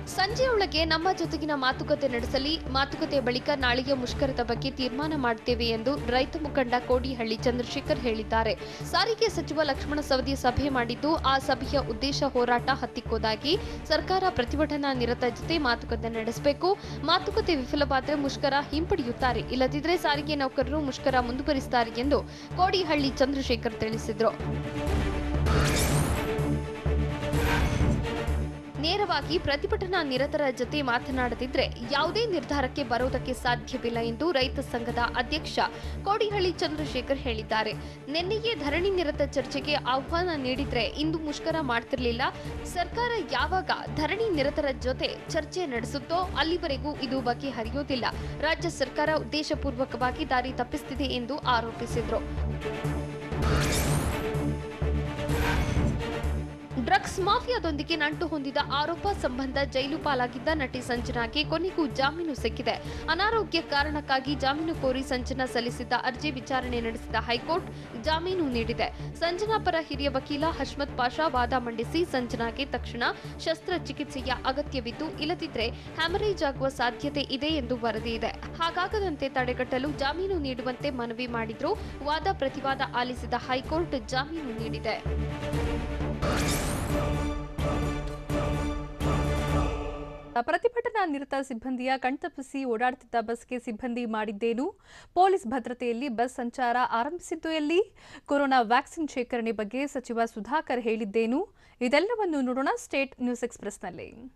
ಸಂಜೆಯೊಳಗೆ ನಮ್ಮ ಜೊತೆಗಿನ ಮಾತುಕತೆ ನಡೆಸಲಿ. ಮಾತುಕತೆ ಬಳಿಕ ನಾಳೆಯ ಮುಷ್ಕರದ ಬಗ್ಗೆ ತೀರ್ಮಾನ ಮಾಡುತ್ತೇವೆ ಎಂದು ರೈತ ಮುಖಂಡ ಕೋಡಿಹಳ್ಳಿ ಚಂದ್ರಶೇಖರ್ ಹೇಳಿದ್ದಾರೆ. ಸಾರಿಗೆ ಸಚಿವ ಲಕ್ಷ್ಮಣ ಸವದಿ ಸಭೆ ಮಾಡಿದ್ದು, ಆ ಸಭೆಯ ಉದ್ದೇಶ ಹೋರಾಟ ಹತ್ತಿಕ್ಕೋದಾಗಿ ಸರ್ಕಾರ ಪ್ರತಿಭಟನಾ ನಿರತ ಜೊತೆ ಮಾತುಕತೆ ನಡೆಸಬೇಕು. ಮಾತುಕತೆ ವಿಫಲವಾದರೆ ಮುಷ್ಕರ ಹಿಂಪಡೆಯುತ್ತಾರೆ. ಇಲ್ಲದಿದ್ದರೆ ಸಾರಿಗೆ ನೌಕರರು ಮುಷ್ಕರ ಮುಂದುವರಿಸುತ್ತಾರೆ ಎಂದು ಕೋಡಿಹಳ್ಳಿ ಚಂದ್ರಶೇಖರ್ ತಿಳಿಸಿದರು. ನೇರವಾಗಿ ಪ್ರತಿಭಟನಾ ನಿರತರ ಜೊತೆ ಮಾತನಾಡದಿದ್ರೆ ಯಾವುದೇ ನಿರ್ಧಾರಕ್ಕೆ ಬರುವುದಕ್ಕೆ ಸಾಧ್ಯವಿಲ್ಲ ಎಂದು ರೈತ ಸಂಘದ ಅಧ್ಯಕ್ಷ ಕೋಡಿಹಳ್ಳಿ ಚಂದ್ರಶೇಖರ್ ಹೇಳಿದ್ದಾರೆ. ನಿನ್ನೆಯೇ ಧರಣಿ ನಿರತ ಚರ್ಚೆಗೆ ಆಹ್ವಾನ ನೀಡಿದ್ರೆ ಇಂದು ಮುಷ್ಕರ ಮಾಡ್ತಿರ್ಲಿಲ್ಲ. ಸರ್ಕಾರ ಯಾವಾಗ ಧರಣಿ ನಿರತರ ಜೊತೆ ಚರ್ಚೆ ನಡೆಸುತ್ತೋ ಅಲ್ಲಿವರೆಗೂ ಇದು ಬಗೆಹರಿಯೋದಿಲ್ಲ. ರಾಜ್ಯ ಸರ್ಕಾರ ಉದ್ದೇಶಪೂರ್ವಕವಾಗಿ ದಾರಿ ತಪ್ಪಿಸುತ್ತಿದೆ ಎಂದು ಆರೋಪಿಸಿದರು. ಡ್ರಗ್ಸ್ ಮಾಫಿಯಾದೊಂದಿಗೆ ನಂಟು ಹೊಂದಿದ ಆರೋಪ ಸಂಬಂಧ ಜೈಲು ಪಾಲಾಗಿದ್ದ ನಟಿ ಸಂಜನಾಗೆ ಕೊನೆಗೂ ಜಾಮೀನು ಸಿಕ್ಕಿದೆ. ಅನಾರೋಗ್ಯ ಕಾರಣಕ್ಕಾಗಿ ಜಾಮೀನು ಕೋರಿ ಸಂಜನಾ ಸಲ್ಲಿಸಿದ್ದ ಅರ್ಜಿ ವಿಚಾರಣೆ ನಡೆಸಿದ ಹೈಕೋರ್ಟ್ ಜಾಮೀನು ನೀಡಿದೆ. ಸಂಜನಾ ಪರ ಹಿರಿಯ ವಕೀಲ ಹಶ್ಮತ್ ಪಾಷಾ ವಾದ ಮಂಡಿಸಿ ಸಂಜನಾಗೆ ತಕ್ಷಣ ಶಸ್ತ್ರಚಿಕಿತ್ಸೆಯ ಅಗತ್ಯವಿದ್ದು, ಇಲ್ಲದಿದ್ದರೆ ಹ್ಯಾಮರೇಜ್ ಆಗುವ ಸಾಧ್ಯತೆ ಇದೆ ಎಂದು ವರದಿ ಇದೆ. ಹಾಗಾಗದಂತೆ ತಡೆಗಟ್ಟಲು ಜಾಮೀನು ನೀಡುವಂತೆ ಮನವಿ ಮಾಡಿದ್ರು. ವಾದ ಪ್ರತಿವಾದ ಆಲಿಸಿದ ಹೈಕೋರ್ಟ್ ಜಾಮೀನು ನೀಡಿದೆ. ಪ್ರತಿಭಟನಾ ನಿರತ ಸಿಬ್ಬಂದಿಯ ಕಣ್ತಪ್ಪಿಸಿ ಓಡಾಡುತ್ತಿದ್ದ ಬಸ್ಗೆ ಸಿಬ್ಬಂದಿ ಮಾಡಿದ್ದೇನು? ಪೊಲೀಸ್ ಭದ್ರತೆಯಲ್ಲಿ ಬಸ್ ಸಂಚಾರ ಆರಂಭಿಸಿದ್ದು ಎಲ್ಲಿ? ಕೊರೋನಾ ವ್ಯಾಕ್ಸಿನ್ ಶೇಖರಣೆ ಬಗ್ಗೆ ಸಚಿವ ಸುಧಾಕರ್ ಹೇಳಿದ್ದೇನು? ಇದೆಲ್ಲವನ್ನು ನೋಡೋಣ ಸ್ಟೇಟ್ ನ್ಯೂಸ್ ಎಕ್ಸ್‌ಪ್ರೆಸ್‌ನಲ್ಲಿ.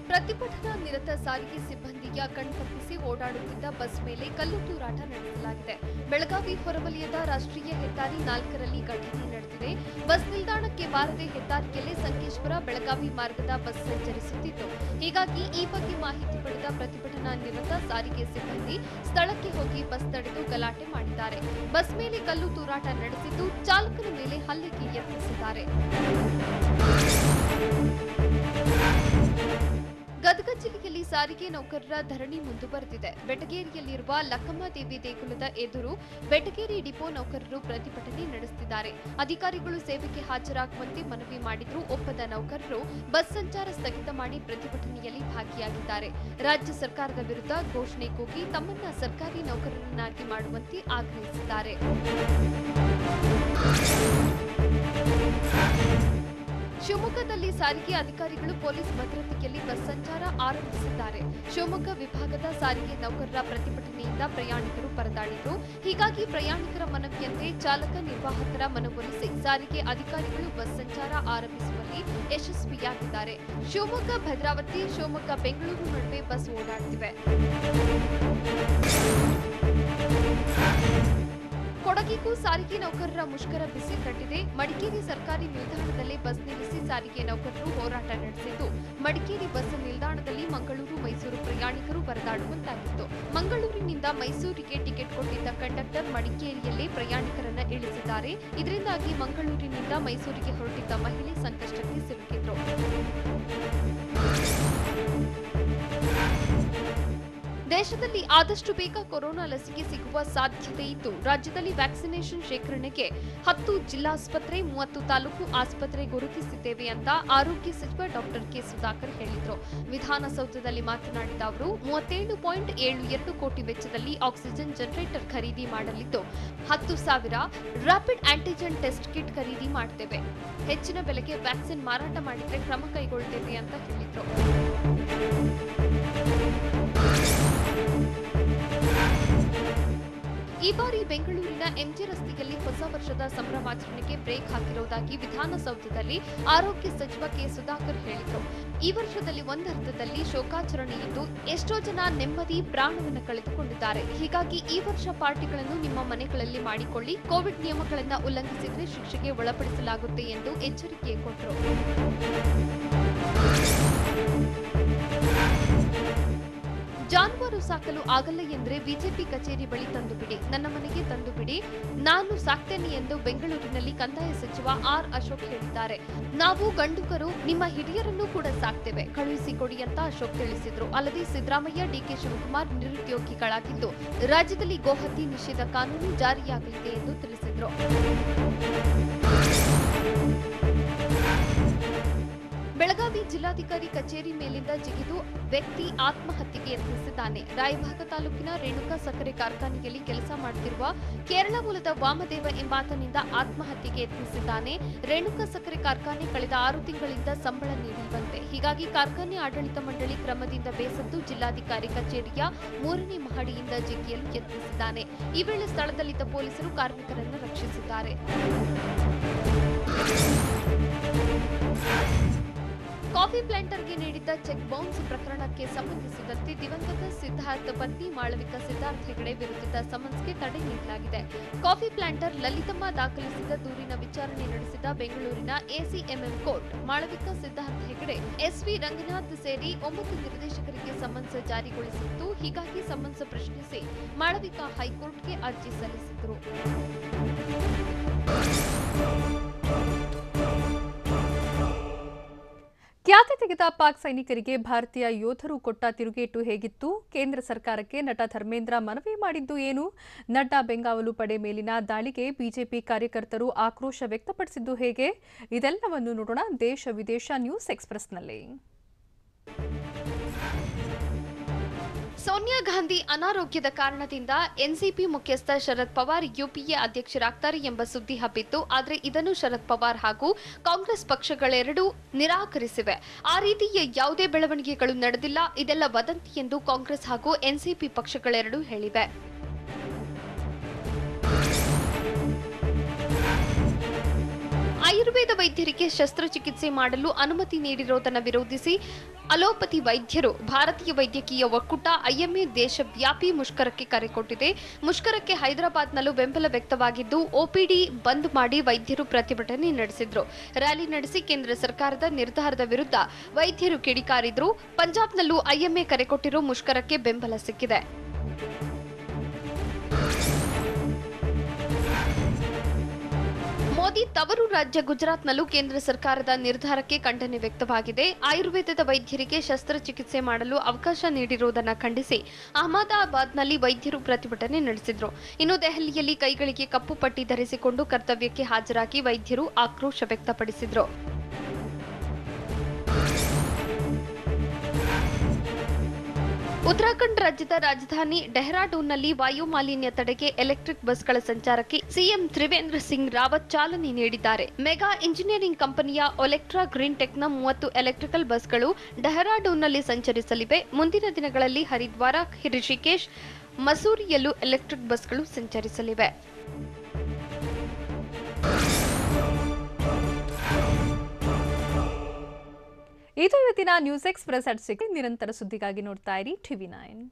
ಪ್ರತಿಭಟನಾ ನಿರತ ಸಾರಿಗೆ ಸಿಬ್ಬಂದಿಯ ಕಣ್ತಪ್ಪಿಸಿ ಓಡಾಡುತ್ತಿದ್ದ ಬಸ್ ಮೇಲೆ ಕಲ್ಲು ತೂರಾಟ ನಡೆಸಲಾಗಿದೆ. ಬೆಳಗಾವಿ ಹೊರವಲಯದ ರಾಷ್ಟ್ರೀಯ ಹೆದ್ದಾರಿ 4ರಲ್ಲಿ ಘಟನೆ ನಡೆದಿದೆ. ಬಸ್ ನಿಲ್ದಾಣಕ್ಕೆ ಬಾರದೆ ಹೆದ್ದಾರಿಯಲ್ಲೇ ಸಂಕೇಶ್ವರ ಬೆಳಗಾವಿ ಮಾರ್ಗದ ಬಸ್ ಸಂಚರಿಸುತ್ತಿತ್ತು. ಹೀಗಾಗಿ ಈ ಬಗ್ಗೆ ಮಾಹಿತಿ ಪಡೆದ ಪ್ರತಿಭಟನಾ ನಿರತ ಸಾರಿಗೆ ಸಿಬ್ಬಂದಿ ಸ್ಥಳಕ್ಕೆ ಹೋಗಿ ಬಸ್ ತಡೆದು ಗಲಾಟೆ ಮಾಡಿದ್ದಾರೆ. ಬಸ್ ಮೇಲೆ ಕಲ್ಲು ತೂರಾಟ ನಡೆಸಿದ್ದು ಚಾಲಕನ ಮೇಲೆ ಹಲ್ಲೆಗೆ ಯತ್ನಿಸಿದ್ದಾರೆ. ಗದಗ ಜಿಲ್ಲೆಯಲ್ಲಿ ಸಾರಿಗೆ ನೌಕರರ ಧರಣಿ ಮುಂದುವರೆದಿದೆ. ಬೆಟಗೇರಿಯಲ್ಲಿರುವ ಲಕ್ಕಮ್ಮದೇವಿ ದೇಗುಲದ ಎದುರು ಬೆಟಗೇರಿ ಡಿಪೋ ನೌಕರರು ಪ್ರತಿಭಟನೆ ನಡೆಸುತ್ತಿದ್ದಾರೆ. ಅಧಿಕಾರಿಗಳು ಸೇವೆಗೆ ಹಾಜರಾಗುವಂತೆ ಮನವಿ ಮಾಡಿದರೂ ಒಪ್ಪದ ನೌಕರರು ಬಸ್ ಸಂಚಾರ ಸ್ಥಗಿತ ಮಾಡಿ ಪ್ರತಿಭಟನೆಯಲ್ಲಿ ಭಾಗಿಯಾಗಿದ್ದಾರೆ. ರಾಜ್ಯ ಸರ್ಕಾರದ ವಿರುದ್ಧ ಘೋಷಣೆ ಕೂಗಿ ತಮ್ಮನ್ನ ಸರ್ಕಾರಿ ನೌಕರರನ್ನಾಗಿ ಮಾಡುವಂತೆ ಆಗ್ರಹಿಸಿದ್ದಾರೆ. ಶಿವಮೊಗ್ಗದಲ್ಲಿ ಸಾರಿಗೆ ಅಧಿಕಾರಿಗಳು ಪೊಲೀಸ್ ಭದ್ರತೆಯಲ್ಲಿ ಬಸ್ ಸಂಚಾರ ಆರಂಭಿಸಿದ್ದಾರೆ. ಶಿವಮೊಗ್ಗ ವಿಭಾಗದ ಸಾರಿಗೆ ನೌಕರರ ಪ್ರತಿಭಟನೆಯಿಂದ ಪ್ರಯಾಣಿಕರು ಪರದಾಡಿದರು. ಹೀಗಾಗಿ ಪ್ರಯಾಣಿಕರ ಮನವಿಯಂತೆ ಚಾಲಕ ನಿರ್ವಾಹಕರ ಮನವೊಲಿಸಿ ಸಾರಿಗೆ ಅಧಿಕಾರಿಗಳು ಬಸ್ ಸಂಚಾರ ಆರಂಭಿಸುವಲ್ಲಿ ಯಶಸ್ವಿಯಾಗಿದ್ದಾರೆ. ಶಿವಮೊಗ್ಗ ಭದ್ರಾವತಿ, ಶಿವಮೊಗ್ಗ ಬೆಂಗಳೂರು ನಡುವೆ ಬಸ್ ಓಡಾಡುತ್ತಿವೆ. ಕೊಡಗಿಗೂ ಸಾರಿಗೆ ನೌಕರರ ಮುಷ್ಕರ ಬಿಸಿ ತಟ್ಟಿದೆ. ಮಡಿಕೇರಿ ಸರ್ಕಾರಿ ನಿಲ್ದಾಣದಲ್ಲೇ ಬಸ್ ನಿಲ್ಲಿಸಿ ಸಾರಿಗೆ ನೌಕರರು ಹೋರಾಟ ನಡೆಸಿದ್ದು, ಮಡಿಕೇರಿ ಬಸ್ ನಿಲ್ದಾಣದಲ್ಲಿ ಮಂಗಳೂರು ಮೈಸೂರು ಪ್ರಯಾಣಿಕರು ಪರದಾಡುವಂತಾಗಿತ್ತು. ಮಂಗಳೂರಿನಿಂದ ಮೈಸೂರಿಗೆ ಟಿಕೆಟ್ ಕೊಟ್ಟಿದ್ದ ಕಂಡಕ್ಟರ್ ಮಡಿಕೇರಿಯಲ್ಲೇ ಪ್ರಯಾಣಿಕರನ್ನ ಇಳಿಸಿದ್ದಾರೆ. ಇದರಿಂದಾಗಿ ಮಂಗಳೂರಿನಿಂದ ಮೈಸೂರಿಗೆ ಹೊರಟಿದ್ದ ಮಹಿಳೆ ಸಂಕಷ್ಟಕ್ಕೆ ಸಿಲುಕಿದ್ರು. ದೇಶದಲ್ಲಿ ಆದಷ್ಟು ಬೇಗ ಕೊರೋನಾ ಲಸಿಕೆ ಸಿಗುವ ಸಾಧ್ಯತೆ ಇದ್ದು, ರಾಜ್ಯದಲ್ಲಿ ವ್ಯಾಕ್ಸಿನೇಷನ್ ಶೇಖರಣೆಗೆ 10 ಜಿಲ್ಲಾಸ್ಪತ್ರೆ 30 ತಾಲೂಕು ಆಸ್ಪತ್ರೆ ಗುರುತಿಸಿದ್ದೇವೆ ಅಂತ ಆರೋಗ್ಯ ಸಚಿವ ಡಾಕ್ಟರ್ ಕೆ ಸುಧಾಕರ್ ಹೇಳಿದರು. ವಿಧಾನಸೌಧದಲ್ಲಿ ಮಾತನಾಡಿದ ಅವರು 37.72 ಕೋಟಿ ವೆಚ್ಚದಲ್ಲಿ ಆಕ್ಸಿಜನ್ ಜನರೇಟರ್ ಖರೀದಿ ಮಾಡಲಿದ್ದು 10,000 ರ್ಯಾಪಿಡ್ ಆಂಟಿಜೆನ್ ಟೆಸ್ಟ್ ಕಿಟ್ ಖರೀದಿ ಮಾಡ್ತೇವೆ. ಹೆಚ್ಚಿನ ಬೆಲೆಗೆ ವ್ಯಾಕ್ಸಿನ್ ಮಾರಾಟ ಮಾಡಿದ್ರೆ ಕ್ರಮ ಕೈಗೊಳ್ತೇವೆ ಅಂತ ಹೇಳಿದರು. ಈ ಬಾರಿ ಬೆಂಗಳೂರಿನ ಎಂಜಿ ರಸ್ತೆಯಲ್ಲಿ ಹೊಸ ವರ್ಷದ ಸಂಭ್ರಮಾಚರಣೆಗೆ ಬ್ರೇಕ್ ಹಾಕಿರುವುದಾಗಿ ವಿಧಾನಸೌಧದಲ್ಲಿ ಆರೋಗ್ಯ ಸಚಿವ ಕೆ ಸುಧಾಕರ್ ಹೇಳಿದರು. ಈ ವರ್ಷದಲ್ಲಿ ಒಂದರ್ಥದಲ್ಲಿ ಶೋಕಾಚರಣೆ ಇದ್ದು ಎಷ್ಟೋ ಜನ ನೆಮ್ಮದಿ ಪ್ರಾಣವನ್ನು ಕಳೆದುಕೊಂಡಿದ್ದಾರೆ. ಹೀಗಾಗಿ ಈ ವರ್ಷ ಪಾರ್ಟಿಗಳನ್ನು ನಿಮ್ಮ ಮನೆಗಳಲ್ಲಿ ಮಾಡಿಕೊಳ್ಳಿ. ಕೋವಿಡ್ ನಿಯಮಗಳನ್ನು ಉಲ್ಲಂಘಿಸಿದರೆ ಶಿಕ್ಷೆಗೆ ಒಳಪಡಿಸಲಾಗುತ್ತೆ ಎಂದು ಎಚ್ಚರಿಕೆ ಕೊಟ್ಟರು. ಜಾನುವಾರು ಸಾಕಲು ಆಗಲ್ಲ ಎಂದ್ರೆ ಬಿಜೆಪಿ ಕಚೇರಿ ಬಳಿ ತಂದು ಬಿಡಿ, ನನ್ನ ಮನೆಗೆ ತಂದು ಬಿಡಿ, ನಾನು ಸಾಕ್ತೇನೆ ಎಂದು ಬೆಂಗಳೂರಿನಲ್ಲಿ ಕಂದಾಯ ಸಚಿವ ಆರ್ ಅಶೋಕ್ ಹೇಳಿದ್ದಾರೆ. ನಾವು ಗಂಡುಕರು ನಿಮ್ಮ ಹಿರಿಯರನ್ನು ಕೂಡ ಸಾಕ್ತೇವೆ, ಕಳುಹಿಸಿಕೊಡಿ ಅಂತ ಅಶೋಕ್ ತಿಳಿಸಿದ್ರು. ಅಲ್ಲದೆ ಸಿದ್ದರಾಮಯ್ಯ, ಡಿಕೆ ಶಿವಕುಮಾರ್ ನಿರುದ್ಯೋಗಿಗಳಾಗಿದ್ದು ರಾಜ್ಯದಲ್ಲಿ ಗೋಹತ್ಯೆ ನಿಷೇಧ ಕಾನೂನು ಜಾರಿಯಾಗಲಿದೆ ಎಂದು ತಿಳಿಸಿದ್ರು. ಬೆಳಗಾವಿ ಜಿಲ್ಲಾಧಿಕಾರಿ ಕಚೇರಿ ಮೇಲಿಂದ ಜಿಗಿದು ವ್ಯಕ್ತಿ ಆತ್ಮಹತ್ಯೆಗೆ ಯತ್ನಿಸಿದ್ದಾನೆ. ರಾಯಭಾಗ ತಾಲೂಕಿನ ರೇಣುಕಾ ಸಕ್ಕರೆ ಕಾರ್ಖಾನೆಯಲ್ಲಿ ಕೆಲಸ ಮಾಡುತ್ತಿರುವ ಕೇರಳ ಮೂಲದ ವಾಮದೇವ ಎಂಬಾತನಿಂದ ಆತ್ಮಹತ್ಯೆಗೆ ಯತ್ನಿಸಿದ್ದಾನೆ. ರೇಣುಕಾ ಸಕ್ಕರೆ ಕಾರ್ಖಾನೆ ಕಳೆದ 6 ತಿಂಗಳಿಂದ ಸಂಬಳ ನೀಡಿರುವಂತೆ. ಹೀಗಾಗಿ ಕಾರ್ಖಾನೆ ಆಡಳಿತ ಮಂಡಳಿ ಕ್ರಮದಿಂದ ಬೇಸತ್ತು ಜಿಲ್ಲಾಧಿಕಾರಿ ಕಚೇರಿಯ 3ನೇ ಮಹಡಿಯಿಂದ ಜಿಗಿಯಲು ಯತ್ನಿಸಿದ್ದಾನೆ. ಈ ವೇಳೆ ಸ್ಥಳದಲ್ಲಿದ್ದ ಪೊಲೀಸರು ಕಾರ್ಮಿಕರನ್ನು ರಕ್ಷಿಸಿದ್ದಾರೆ. ಕಾಫಿ ಪ್ಲಾಂಟರ್ಗೆ ನೀಡಿದ್ದ ಚೆಕ್ ಬೌನ್ಸ್ ಪ್ರಕರಣಕ್ಕೆ ಸಂಬಂಧಿಸಿದಂತೆ ದಿವಂಗತ ಸಿದ್ಧಾರ್ಥ ಪತ್ನಿ ಮಾಳವಿಕಾ ಸಿದ್ಧಾರ್ಥ ಹೆಗಡೆ ವಿರುದ್ಧದ ಸಮನ್ಸ್ಗೆ ತಡೆ ನೀಡಲಾಗಿದೆ. ಕಾಫಿ ಪ್ಲಾಂಟರ್ ಲಲಿತಮ್ಮ ದಾಖಲಿಸಿದ ದೂರಿನ ವಿಚಾರಣೆ ನಡೆಸಿದ ಬೆಂಗಳೂರಿನ ACMM court Malavika Siddhartha Hegde, SV Ranganath ಸೇರಿ 9 ನಿರ್ದೇಶಕರಿಗೆ ಸಮನ್ಸ್ ಜಾರಿಗೊಳಿಸಿತ್ತು. ಹೀಗಾಗಿ ಸಮನ್ಸ್ ಪ್ರಶ್ನಿಸಿ ಮಾಳವಿಕಾ ಹೈಕೋರ್ಟ್ಗೆ ಅರ್ಜಿ ಸಲ್ಲಿಸಿದರು. ಖ್ಯಾತಿ ತೆಗೆದ ಪಾಕ್ ಸೈನಿಕರಿಗೆ ಭಾರತೀಯ ಯೋಧರು ಕೊಟ್ಟ ತಿರುಗೇಟು ಹೇಗಿತ್ತು? ಕೇಂದ್ರ ಸರ್ಕಾರಕ್ಕೆ ನಟ ಧರ್ಮೇಂದ್ರ ಮನವಿ ಮಾಡಿದ್ದು ಏನು? ನಡ್ಡಾ ಬೆಂಗಾವಲು ಪಡೆ ಮೇಲಿನ ದಾಳಿಗೆ ಬಿಜೆಪಿ ಕಾರ್ಯಕರ್ತರು ಆಕ್ರೋಶ ವ್ಯಕ್ತಪಡಿಸಿದ್ದು ಹೇಗೆ? ಇದೆಲ್ಲವನ್ನು ನೋಡೋಣ ದೇಶ ವಿದೇಶ ನ್ಯೂಸ್ ಎಕ್ಸ್‌ಪ್ರೆಸ್‌ನಲ್ಲಿ. ಸೋನಿಯಾ ಗಾಂಧಿ ಅನಾರೋಗ್ಯದ ಕಾರಣದಿಂದ ಎನ್ಸಿಪಿ ಮುಖ್ಯಸ್ಥ ಶರದ್ ಪವಾರ್ ಯುಪಿಎ ಅಧ್ಯಕ್ಷರಾಗ್ತಾರೆ ಎಂಬ ಸುದ್ದಿ ಹಬ್ಬಿತ್ತು. ಆದರೆ ಇದನ್ನು ಶರದ್ ಪವಾರ್ ಹಾಗೂ ಕಾಂಗ್ರೆಸ್ ಪಕ್ಷಗಳೆರಡೂ ನಿರಾಕರಿಸಿವೆ. ಆ ರೀತಿಯ ಯಾವುದೇ ಬೆಳವಣಿಗೆಗಳು ನಡೆದಿಲ್ಲ, ಇದೆಲ್ಲ ವದಂತಿ ಎಂದು ಕಾಂಗ್ರೆಸ್ ಹಾಗೂ ಎನ್ಸಿಪಿ ಪಕ್ಷಗಳೆರಡೂ ಹೇಳಿವೆ. ಆಯುರ್ವೇದ ವೈದ್ಯರಿಗೆ ಶಸ್ತ್ರಚಿಕಿತ್ಸೆ ಮಾಡಲು ಅನುಮತಿ ನೀಡಿರುವುದನ್ನು ವಿರೋಧಿಸಿ ಅಲೋಪತಿ ವೈದ್ಯರು ಭಾರತೀಯ ವೈದ್ಯಕೀಯ ಒಕ್ಕೂಟ ಐಎಂಎ ದೇಶವ್ಯಾಪಿ ಮುಷ್ಕರಕ್ಕೆ ಕರೆ ಕೊಟ್ಟಿದೆ. ಮುಷ್ಕರಕ್ಕೆ ಹೈದರಾಬಾದ್ನಲ್ಲೂ ಬೆಂಬಲ ವ್ಯಕ್ತವಾಗಿದ್ದು ಒಪಿಡಿ ಬಂದ್ ಮಾಡಿ ವೈದ್ಯರು ಪ್ರತಿಭಟನೆ ನಡೆಸಿದ್ರು. ರ್ಯಾಲಿ ನಡೆಸಿ ಕೇಂದ್ರ ಸರ್ಕಾರದ ನಿರ್ಧಾರದ ವಿರುದ್ಧ ವೈದ್ಯರು ಕಿಡಿಕಾರಿದ್ರು. ಪಂಜಾಬ್ನಲ್ಲೂ ಐಎಂಎ ಕರೆ ಕೊಟ್ಟಿರೋ ಮುಷ್ಕರಕ್ಕೆ ಬೆಂಬಲ ಸಿಕ್ಕಿದೆ. ಮೋದಿ ತವರು ರಾಜ್ಯ ಗುಜರಾತ್ನಲ್ಲೂ ಕೇಂದ್ರ ಸರ್ಕಾರದ ನಿರ್ಧಾರಕ್ಕೆ ಖಂಡನೆ ವ್ಯಕ್ತವಾಗಿದೆ. ಆಯುರ್ವೇದದ ವೈದ್ಯರಿಗೆ ಶಸ್ತ್ರಚಿಕಿತ್ಸೆ ಮಾಡಲು ಅವಕಾಶ ನೀಡಿರುವುದನ್ನು ಖಂಡಿಸಿ ಅಹಮದಾಬಾದ್ನಲ್ಲಿ ವೈದ್ಯರು ಪ್ರತಿಭಟನೆ ನಡೆಸಿದ್ರು. ಇನ್ನು ದೆಹಲಿಯಲ್ಲಿ ಕೈಗಳಿಗೆ ಕಪ್ಪು ಪಟ್ಟಿ ಧರಿಸಿಕೊಂಡು ಕರ್ತವ್ಯಕ್ಕೆ ಹಾಜರಾಗಿ ವೈದ್ಯರು ಆಕ್ರೋಶ ವ್ಯಕ್ತಪಡಿಸಿದ್ರು. ಉತ್ತರಾಖಂಡ್ ರಾಜ್ಯದ ರಾಜಧಾನಿ ಡೆಹ್ರಾಡೂನ್ನಲ್ಲಿ ವಾಯು ಮಾಲಿನ್ಯ ತಡೆಗೆ ಎಲೆಕ್ಟ್ರಿಕ್ ಬಸ್ಗಳ ಸಂಚಾರಕ್ಕೆ ಸಿಎಂ ತ್ರಿವೇಂದ್ರ ಸಿಂಗ್ ರಾವತ್ ಚಾಲನೆ ನೀಡಿದ್ದಾರೆ. ಮೆಗಾ ಇಂಜಿನಿಯರಿಂಗ್ ಕಂಪನಿಯ ಒಲೆಕ್ಟ್ರಾ ಗ್ರೀನ್ ಟೆಕ್ನ 30 ಎಲೆಕ್ಟ್ರಿಕಲ್ ಬಸ್ಗಳು ಡೆಹ್ರಾಡೂನ್ನಲ್ಲಿ ಸಂಚರಿಸಲಿವೆ. ಮುಂದಿನ ದಿನಗಳಲ್ಲಿ ಹರಿದ್ವಾರ, ರಿಷಿಕೇಶ್, ಮಸೂರಿಯಲ್ಲೂ ಎಲೆಕ್ಟ್ರಿಕ್ ಬಸ್ಗಳು ಸಂಚರಿಸಲಿವೆ. ಇದು ಇವತ್ತಿನ ನ್ಯೂಸ್ ಎಕ್ಸ್‌ಪ್ರೆಸ್ ಅಟ್ 6 ನಿರಂತರ ಸುದ್ದಿಗಾಗಿ ನೋಡ್ತಾ ಇರಿ TV9.